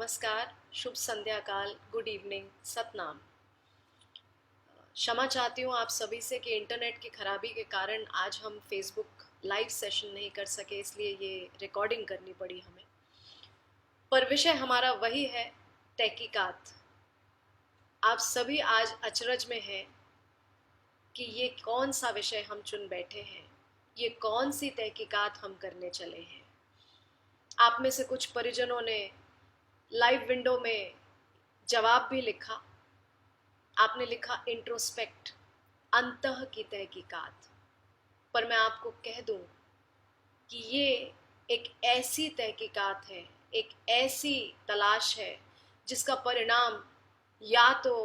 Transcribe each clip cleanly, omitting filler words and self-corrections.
नमस्कार, शुभ संध्या काल, good evening, Satnam. क्षमा चाहती हूँ आप सभी से कि इंटरनेट की खराबी के कारण आज हम फेसबुक लाइव सेशन नहीं कर सके, इसलिए ये रिकॉर्डिंग करनी पड़ी हमें। पर विषय हमारा वही है, तहकीकात। आप सभी आज अचरज में हैं कि ये कौन सा विषय हम चुन बैठे हैं, ये कौन सी तहकीकात हम करने चले हैं। आप में से कुछ परिजनों ने लाइव विंडो में जवाब भी लिखा। आपने लिखा इंट्रोस्पेक्ट, अंतः की तहकीकात। पर मैं आपको कह दूं कि ये एक ऐसी तहकीकात है, एक ऐसी तलाश है जिसका परिणाम या तो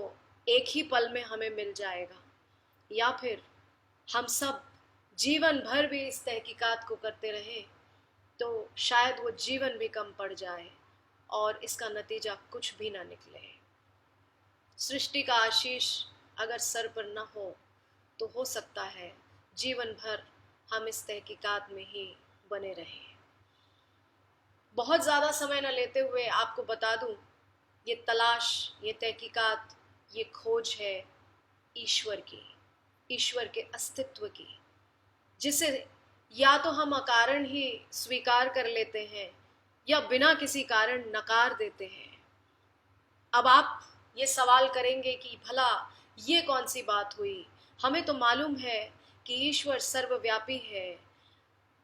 एक ही पल में हमें मिल जाएगा या फिर हम सब जीवन भर भी इस तहकीकात को करते रहें तो शायद वो जीवन भी कम पड़ जाए और इसका नतीजा कुछ भी ना निकले। सृष्टि का आशीष अगर सर पर न हो तो सकता है जीवन भर हम इस तहकीकात में ही बने रहें। बहुत ज़्यादा समय न लेते हुए आपको बता दूं, ये तलाश, ये तहकीकात, ये खोज है ईश्वर की, ईश्वर के अस्तित्व की, जिसे या तो हम अकारण ही स्वीकार कर लेते हैं या बिना किसी कारण नकार देते हैं। अब आप ये सवाल करेंगे कि भला ये कौन सी बात हुई, हमें तो मालूम है कि ईश्वर सर्वव्यापी है,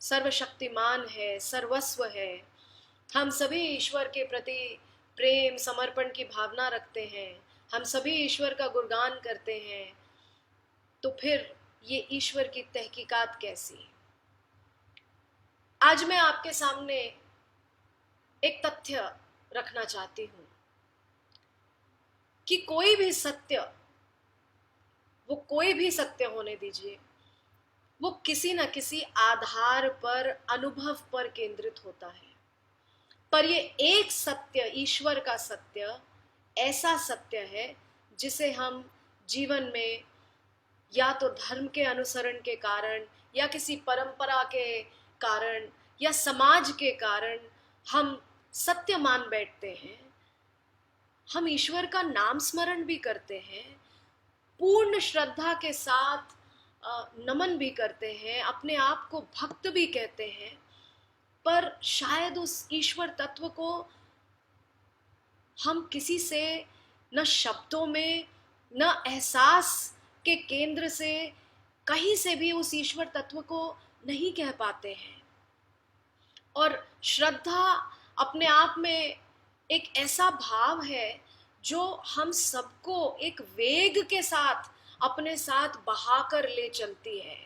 सर्वशक्तिमान है, सर्वस्व है। हम सभी ईश्वर के प्रति प्रेम समर्पण की भावना रखते हैं, हम सभी ईश्वर का गुणगान करते हैं। तो फिर ये ईश्वर की तहकीकात कैसी? आज मैं आपके सामने एक तथ्य रखना चाहती हूं कि कोई भी सत्य, वो कोई भी सत्य होने दीजिए, वो किसी न किसी आधार पर, अनुभव पर केंद्रित होता है। पर ये एक सत्य, ईश्वर का सत्य, ऐसा सत्य है जिसे हम जीवन में या तो धर्म के अनुसरण के कारण या किसी परंपरा के कारण या समाज के कारण हम सत्य मान बैठते हैं। हम ईश्वर का नाम स्मरण भी करते हैं, पूर्ण श्रद्धा के साथ नमन भी करते हैं, अपने आप को भक्त भी कहते हैं, पर शायद उस ईश्वर तत्व को हम किसी से न शब्दों में, न एहसास के केंद्र से, कहीं से भी उस ईश्वर तत्व को नहीं कह पाते हैं। और श्रद्धा अपने आप में एक ऐसा भाव है जो हम सबको एक वेग के साथ अपने साथ बहाकर ले चलती है।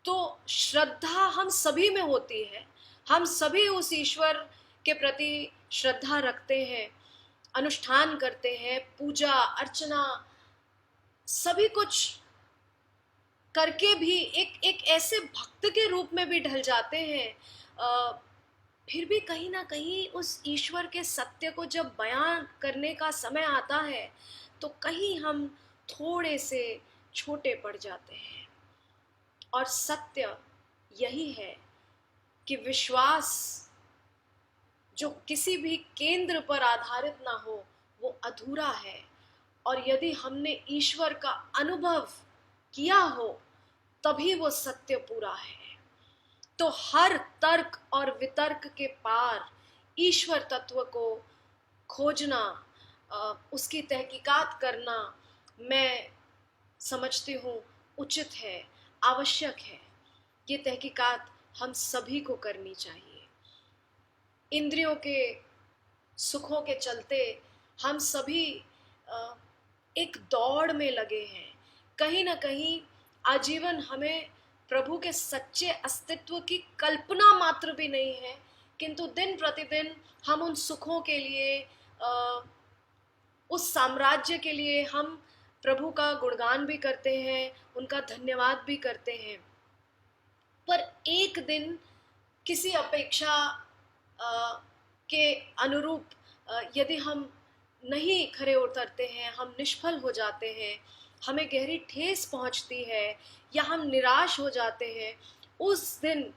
तो श्रद्धा हम सभी में होती है, हम सभी उस ईश्वर के प्रति श्रद्धा रखते हैं, अनुष्ठान करते हैं, पूजा अर्चना सभी कुछ करके भी एक ऐसे भक्त के रूप में भी ढल जाते हैं। फिर भी कहीं ना कहीं उस ईश्वर के सत्य को जब बयान करने का समय आता है तो कहीं हम थोड़े से छोटे पड़ जाते हैं। और सत्य यही है कि विश्वास जो किसी भी केंद्र पर आधारित ना हो वो अधूरा है। और यदि हमने ईश्वर का अनुभव किया हो तभी वो सत्य पूरा है। तो हर तर्क और वितर्क के पार ईश्वर तत्व को खोजना, उसकी तहकीकात करना मैं समझती हूँ उचित है, आवश्यक है। ये तहकीकात हम सभी को करनी चाहिए। इंद्रियों के सुखों के चलते हम सभी एक दौड़ में लगे हैं। कहीं ना कहीं आजीवन हमें प्रभु के सच्चे अस्तित्व की कल्पना मात्र भी नहीं है, किंतु दिन प्रतिदिन हम उन सुखों के लिए, उस साम्राज्य के लिए हम प्रभु का गुणगान भी करते हैं, उनका धन्यवाद भी करते हैं। पर एक दिन किसी अपेक्षा के अनुरूप यदि हम नहीं खरे उतरते हैं, हम निष्फल हो जाते हैं, हमें गहरी ठेस पहुंचती है या हम निराश हो जाते हैं, उस दिन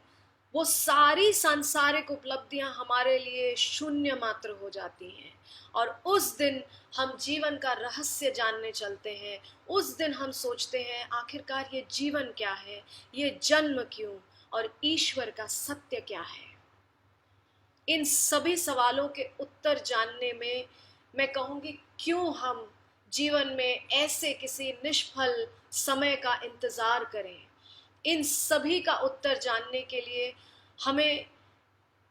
वो सारी सांसारिक उपलब्धियां हमारे लिए शून्य मात्र हो जाती हैं। और उस दिन हम जीवन का रहस्य जानने चलते हैं। उस दिन हम सोचते हैं आखिरकार ये जीवन क्या है, ये जन्म क्यों, और ईश्वर का सत्य क्या है। इन सभी सवालों के उत्तर जानने में मैं कहूँगी क्यों हम जीवन में ऐसे किसी निष्फल समय का इंतज़ार करें। इन सभी का उत्तर जानने के लिए हमें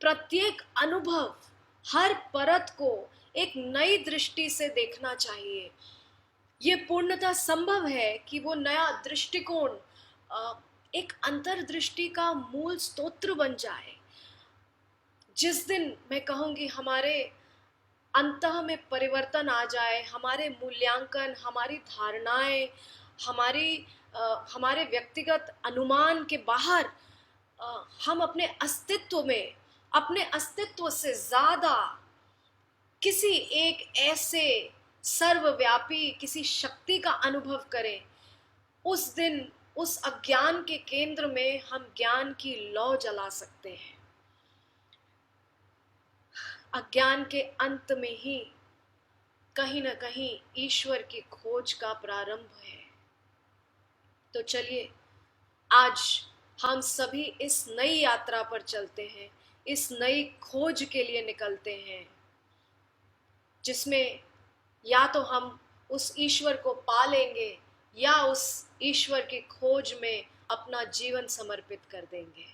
प्रत्येक अनुभव, हर परत को एक नई दृष्टि से देखना चाहिए। ये पूर्णतः संभव है कि वो नया दृष्टिकोण एक अंतर्दृष्टि का मूल स्तोत्र बन जाए। जिस दिन मैं कहूँगी हमारे अंतः में परिवर्तन आ जाए, हमारे मूल्यांकन, हमारी धारणाएं, हमारे व्यक्तिगत अनुमान के बाहर हम अपने अस्तित्व में, अपने अस्तित्व से ज़्यादा किसी एक ऐसे सर्वव्यापी किसी शक्ति का अनुभव करें, उस दिन उस अज्ञान के केंद्र में हम ज्ञान की लौ जला सकते हैं। अज्ञान के अंत में ही कहीं ना कहीं ईश्वर की खोज का प्रारंभ है। तो चलिए आज हम सभी इस नई यात्रा पर चलते हैं, इस नई खोज के लिए निकलते हैं, जिसमें या तो हम उस ईश्वर को पा लेंगे या उस ईश्वर की खोज में अपना जीवन समर्पित कर देंगे।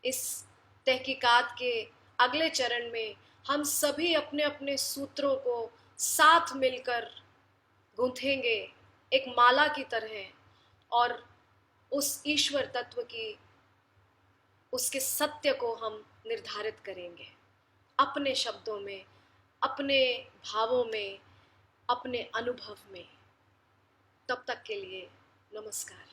इस तहकीकात के अगले चरण में हम सभी अपने अपने सूत्रों को साथ मिलकर गूंथेंगे एक माला की तरह, और उस ईश्वर तत्व की, उसके सत्य को हम निर्धारित करेंगे अपने शब्दों में, अपने भावों में, अपने अनुभव में। तब तक के लिए नमस्कार।